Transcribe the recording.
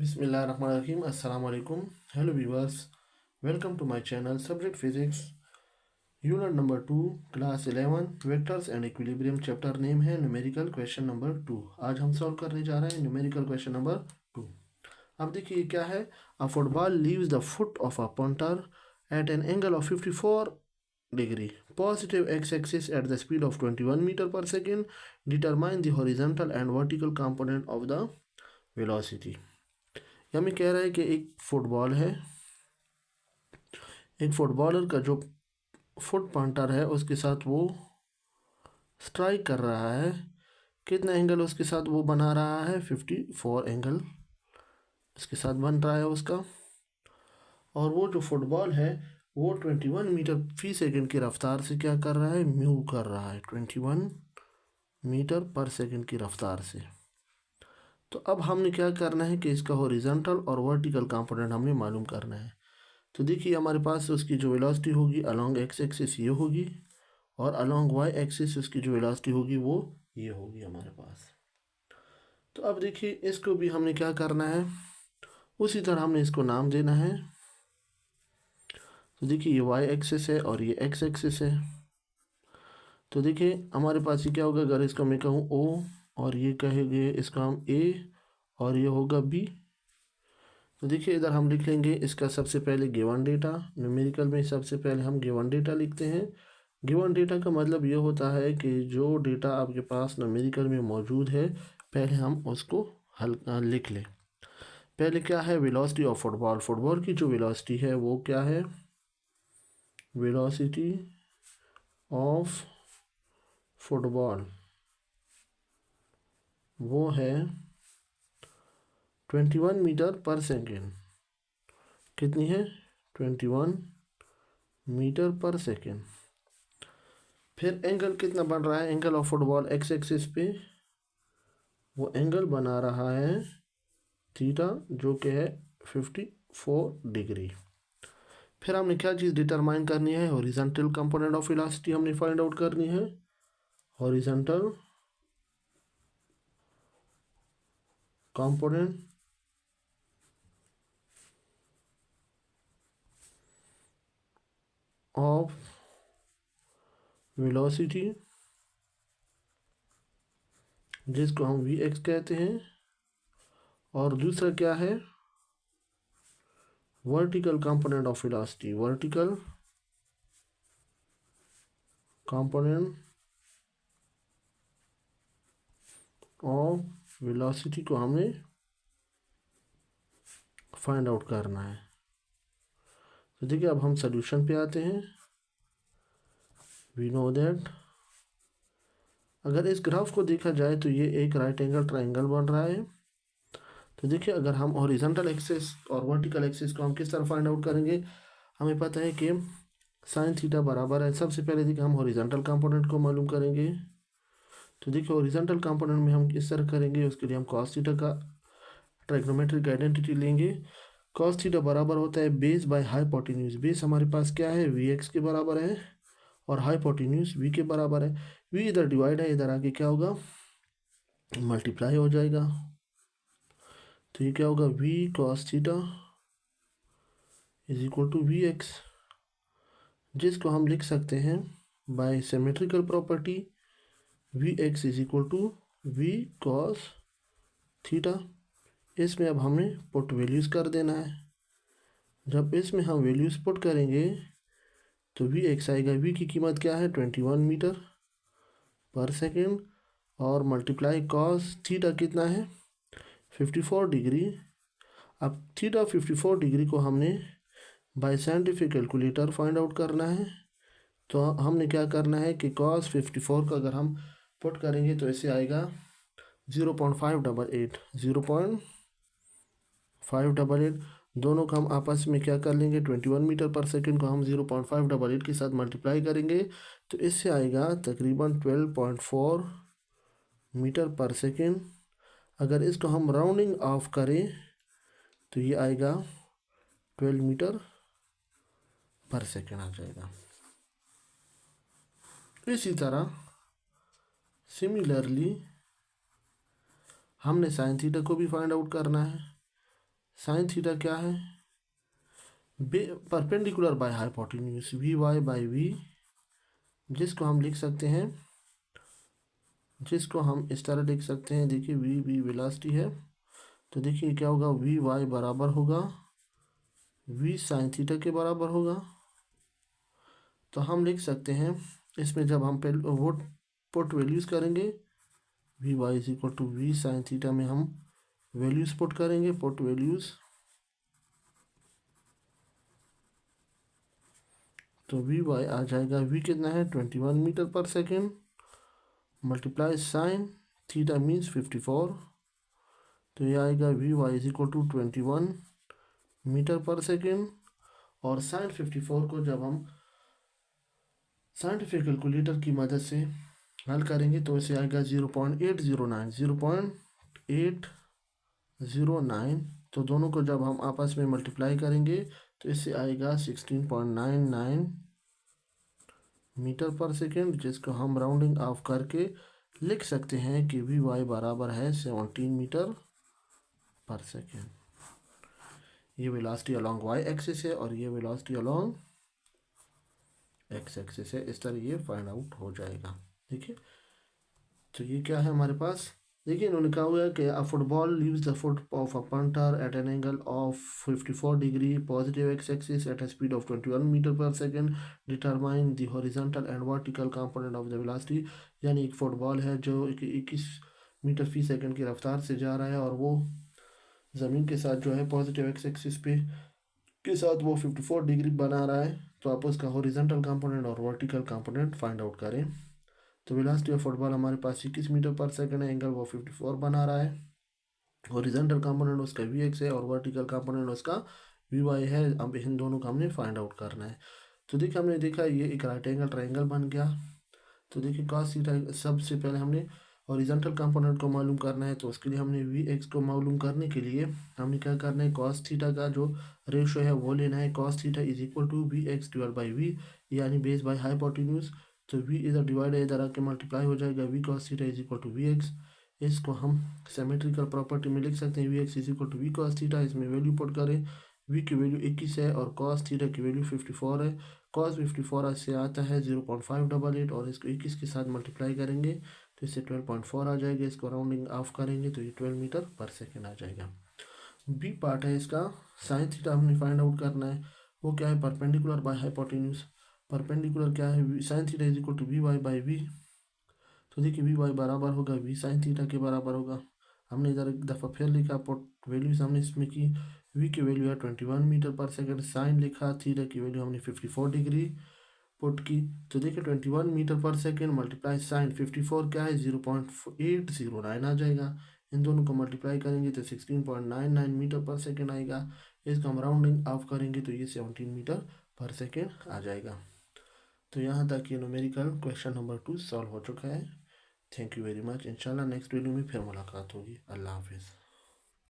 Bismillahirrahmanirrahim. Assalamu alaikum. Hello viewers. Welcome to my channel. Subject Physics. Unit number 2, Class 11, Vectors and Equilibrium. Chapter name है Numerical Question number 2. आज हम solve करने जा रहे हैं Numerical Question number 2. अब देखिए क्या है. A football leaves the foot of a punter at an angle of 54 degree. Positive x-axis at the speed of 21 meter per second. Determine the horizontal and vertical component of the velocity. हमें कह रहा है कि एक football है, एक footballer का जो फुट पॉइंटर है उसके साथ वो स्ट्राइक कर रहा है. कितना एंगल उसके साथ वो बना रहा है? 54 एंगल इसके साथ बन रहा है उसका. और वो जो फुटबॉल है वो 21 मीटर फी सेकंड की रफ्तार से क्या कर रहा है? मूव कर रहा है 21 मीटर पर सेकंड की रफ्तार से. तो अब हमने क्या करना है कि इसका हॉरिजॉन्टल और वर्टिकल कंपोनेंट हमने मालूम करना है. तो देखिए हमारे पास उसकी जो वेलोसिटी होगी अलोंग एक्स एक्सिस ये होगी और अलोंग वाई एक्सिस उसकी जो वेलोसिटी होगी वो ये होगी हमारे पास. तो अब देखिए इसको भी हमने क्या करना है, उसी तरह हमने इसको नाम देना है. तो देखिए ये वाई एक्सिस है और ये एक्स एक्सिस है. तो देखिए हमारे पास ये क्या होगा, अगर इसका मैं कहूँ ओ और ये कहेंगे इसका हम ए और ये होगा बी. तो देखिए इधर हम लिख लेंगे इसका सबसे पहले गिवन डेटा. न्यूमेरिकल में सबसे पहले हम गिवन डेटा लिखते हैं. गिवन डेटा का मतलब ये होता है कि जो डेटा आपके पास न्यूमेरिकल में मौजूद है पहले हम उसको लिख लें. पहले क्या है? Velocity of football. फुटबॉल की जो वेलोसिटी है वो क्या है? वेलोसिटी ऑफ फुटबॉल वो है 21 मीटर पर सेकेंड. कितनी है? 21 मीटर पर सेकेंड. फिर एंगल कितना बन रहा है? Angle of football x axis पे वो एंगल बना रहा है थीटा जो कि है 54 डिग्री. फिर हमने क्या चीज़ डिटरमाइन करनी है? हॉरिजॉन्टल कंपोनेंट ऑफ वेलोसिटी हमने फाइंड आउट करनी है. हॉरिजॉन्टल कंपोनेंट ऑफ वेलोसिटी जिसको हम वी एक्स कहते हैं. और दूसरा क्या है? Vertical component of velocity. Vertical component of velocity को हमें फाइंड आउट करना है. तो देखिए अब हम सॉल्यूशन पे आते हैं. वी नो दैट अगर इस ग्राफ को देखा जाए तो ये एक राइट एंगल ट्राइंगल बन रहा है. तो देखिए अगर हम हॉरिजॉन्टल एक्सिस और वर्टिकल एक्सिस को हम किस तरह फाइंड आउट करेंगे, हमें पता है कि साइन थीटा बराबर है. सबसे पहले देखिए हम हॉरिजॉन्टल कंपोनेंट को मालूम करेंगे. तो देखिए हॉरिजॉन्टल कंपोनेंट में हम किस तरह करेंगे, उसके लिए हम कॉस थीटा का ट्राइग्नोमेट्रिक आइडेंटिटी लेंगे. कॉस थीटा बराबर होता है बेस बाय हाइपोटेन्यूज. बेस हमारे पास क्या है? वी एक्स के बराबर है और हाइपोटेन्यूज वी के बराबर है. वी इधर डिवाइड है, इधर आगे क्या होगा? मल्टीप्लाई हो जाएगा. तो ये क्या होगा? V cos theta is equal to V X, जिसको हम लिख सकते हैं by symmetrical property V X is equal to V cos theta. इसमें अब हमें पुट वैल्यूज़ कर देना है. जब इसमें हम वैल्यूज़ पुट करेंगे तो वी एक्स आएगा. वी की कीमत क्या है? 21 मीटर पर सेकेंड और मल्टीप्लाई कॉस थीटा कितना है? 54 डिग्री. अब थीटा 54 डिग्री को हमने bye scientific calculator find out करना है. तो हमने क्या करना है कि कॉस 54 का अगर हम पुट करेंगे तो ऐसे आएगा 0.588. 0.588 दोनों को हम आपस में क्या कर लेंगे? 21 मीटर पर सेकेंड को हम 0.588 के साथ मल्टीप्लाई करेंगे तो इससे आएगा तकरीबन 12.4 मीटर पर सेकेंड. अगर इसको हम राउंडिंग ऑफ करें तो ये आएगा 12 मीटर पर सेकेंड आ जाएगा. इसी तरह सिमिलरली हमने साइन थीटा को भी फाइंड आउट करना है. साइन थीटा क्या है, perpendicular by hypotenuse V Y by V, जिसको हम लिख सकते हैं, जिसको हम इस तरह लिख सकते हैं, देखिए वी वी वेलोसिटी है, तो देखिए क्या होगा, वी वाई बराबर होगा वी साइन थीटा के बराबर होगा। तो हम लिख सकते हैं इसमें, जब हम वो पुट वैल्यूज़ करेंगे, V Y is equal to V sine theta में हम वैल्यूज़ पुट करेंगे, पुट वैल्यूज़, तो वी वाई आ जाएगा, वी कितना है 21 metre per second, multiply sine theta means 54, तो ये आएगा V Y is equal to 21 metre per second. और साइन 54 को जब हम साइंटिफिक कैलकुलेटर की मदद से हल करेंगे तो इसे आएगा 0.809, तो दोनों को जब हम आपस में मल्टीप्लाई करेंगे तो इससे आएगा 16.99 मीटर पर सेकेंड, जिसको हम राउंडिंग ऑफ करके लिख सकते हैं कि वी वाई बराबर है 17 मीटर पर सेकेंड। ये वेलोसिटी अलोंग वाई एक्सिस है और ये वेलोसिटी अलोंग एक्स एक्सिस है, इस तरह ये फाइंड आउट हो जाएगा। देखिए तो ये क्या है हमारे पास, देखिए इन्होंने कहा हुआ है कि a football leaves the foot of a punter at an angle of 54 degree positive X axis at a speed of 21 metre per second, determine the horizontal and vertical component of the velocity. यानी एक football है जो 21 metre फी second की रफ्तार से जा रहा है और वो ज़मीन के साथ जो है पॉजिटिव एक्स एक्सिस पे के साथ वो 54 डिग्री बना रहा है, तो आप उसका हॉरिजॉन्टल कंपोनेंट और वर्टिकल कंपोनेंट फाइंड आउट करें। तो वेलोसिटी ऑफ फुटबॉल हमारे पास 21 मीटर पर सेकंड है, एंगल वो 54 बना रहा है, हॉरिजॉन्टल कंपोनेंट उसका वी एक्स है और वर्टिकल कंपोनेंट उसका वी वाई है। अब इन दोनों का हमने फाइंड आउट करना है। तो देखिए हमने देखा ये एक राइट एंगल ट्रायंगल बन गया। तो देखिए cos थीटा, सबसे पहले हमने हॉरिजॉन्टल कंपोनेंट को मालूम करना है, तो उसके लिए हमने वी एक्स को मालूम करने के लिए हमने क्या करना है, cos थीटा का जो रेशो है वो लेना है, cos theta is equal to V X divide by V, यानी बेस बाई हाइपोटेन्यूज। तो वी इधर डिवाइड है, इधर आके मल्टीप्लाई हो जाएगा, V cos theta is equal to V X. इसको हम सिमेट्रिकल प्रॉपर्टी में लिख सकते हैं, V X is equal to V cos theta, इसमें वैल्यू पुट करें, वी की वैल्यू 21 है और cos थीटा की वैल्यू 54 है। cos 54 से आता है 0.588 और इसको 21 के साथ मल्टीप्लाई करेंगे तो इससे 12.4 आ जाएगा, इसको राउंडिंग ऑफ करेंगे तो ये 12 मीटर पर सेकेंड आ जाएगा। बी पार्ट है इसका, साइन थीटा हमने फाइंड आउट करना है, वो क्या है, परपेंडिकुलर बाय हाइपोटेन्यूज। परपेंडिकुलर क्या है, sine theta is equal to V Y by V, तो देखिए वी वाई बराबर होगा वी साइन थीटा के बराबर होगा। हमने इधर एक दफ़ा फिर लिखा, पुट वैल्यूज हमने इसमें की, वी की वैल्यू है 21 मीटर पर सेकेंड, साइन लिखा, थीटा की वैल्यू हमने 54 डिग्री पुट की। तो देखिए 21 metre per second multiply sign 54 क्या है 0.809 आ जाएगा, इन दोनों को मल्टीप्लाई करेंगे तो 16.99 मीटर पर सेकेंड आएगा। इसको हम राउंडिंग ऑफ करेंगे तो ये 17 मीटर पर सेकेंड आ जाएगा। तो यहाँ तक ये न्यूमेरिकल क्वेश्चन नंबर 2 सॉल्व हो चुका है। Thank you very much. इंशाल्लाह नेक्स्ट वीडियो में फिर मुलाकात होगी। अल्लाह हाफिज़।